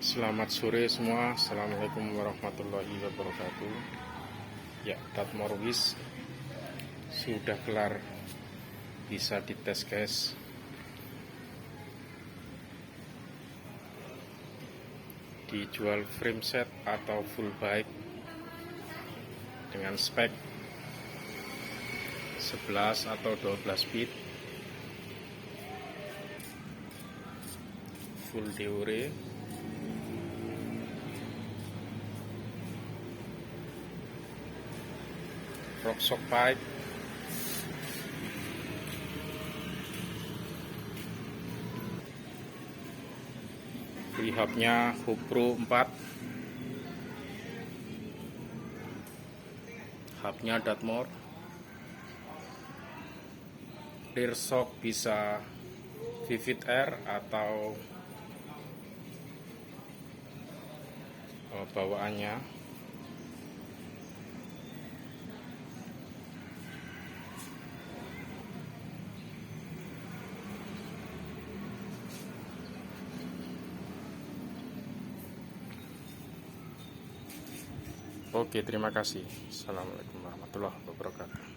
Selamat sore semua. Assalamualaikum warahmatullahi wabarakatuh. Ya, Datmor Wis sudah kelar, bisa dites guys. Dijual frame set atau full bike dengan spek 11 atau 12 bit, full deore, rockshock pipe, rehubnya GoPro 4, hubnya Datmor, rear shock bisa Vivid Air atau bawaannya. Oke, terima kasih. Assalamualaikum warahmatullahi wabarakatuh.